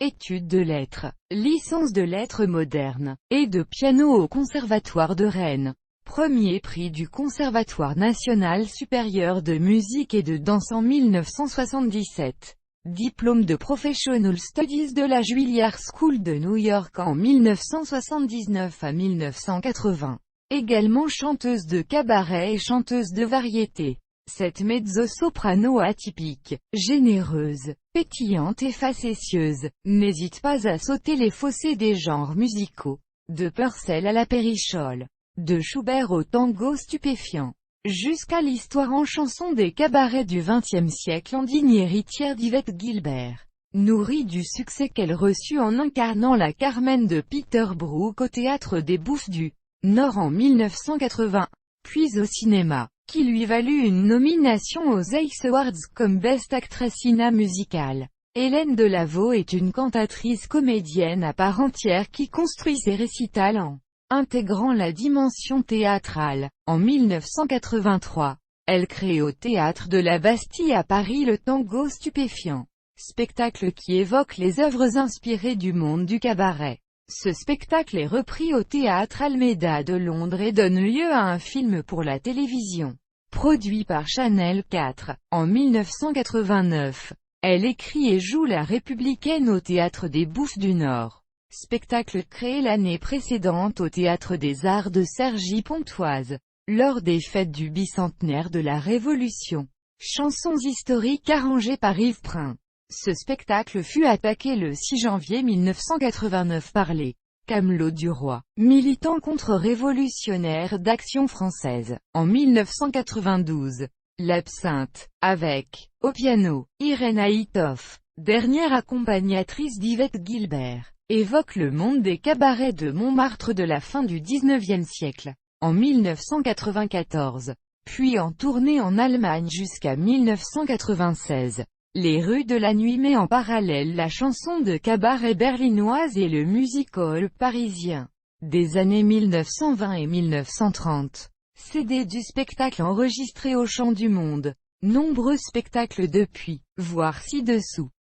études de lettres, licence de lettres modernes, et de piano au Conservatoire de Rennes. Premier prix du Conservatoire national supérieur de musique et de danse en 1977. Diplôme de Professional Studies de la Juilliard School de New York en 1979 à 1980. Également chanteuse de cabaret et chanteuse de variété. Cette mezzo-soprano atypique, généreuse, pétillante et facétieuse, n'hésite pas à sauter les fossés des genres musicaux. De Purcell à la Périchole, de Schubert au tango stupéfiant, jusqu'à l'histoire en chanson des cabarets du XXe siècle en digne héritière d'Yvette Guilbert. Nourrie du succès qu'elle reçut en incarnant la Carmen de Peter Brook au Théâtre des Bouffes du Nord en 1980, puis au cinéma, qui lui valut une nomination aux Ace Awards comme Best Actress in a Musical. Hélène Delaveau est une cantatrice comédienne à part entière qui construit ses récitals en intégrant la dimension théâtrale. En 1983, elle crée au Théâtre de la Bastille à Paris le Tango Stupéfiant, spectacle qui évoque les œuvres inspirées du monde du cabaret. Ce spectacle est repris au Théâtre Almeida de Londres et donne lieu à un film pour la télévision, produit par Channel 4. En 1989, elle écrit et joue la Républicaine au Théâtre des Bouffes du Nord, spectacle créé l'année précédente au Théâtre des Arts de Cergy-Pontoise, lors des fêtes du bicentenaire de la Révolution. Chansons historiques arrangées par Yves Prin. Ce spectacle fut attaqué le 6 janvier 1989 par les Camelots du Roi, militants contre-révolutionnaires d'Action française. En 1992, l'Absinthe, avec, au piano, Irène Aïtoff, dernière accompagnatrice d'Yvette Guilbert, évoque le monde des cabarets de Montmartre de la fin du XIXe siècle. En 1994, puis en tournée en Allemagne jusqu'à 1996. Les rues de la nuit met en parallèle la chanson de cabaret berlinoise et le music-hall parisien des années 1920 et 1930. CD du spectacle enregistré au Chant du Monde. Nombreux spectacles depuis, voir ci-dessous.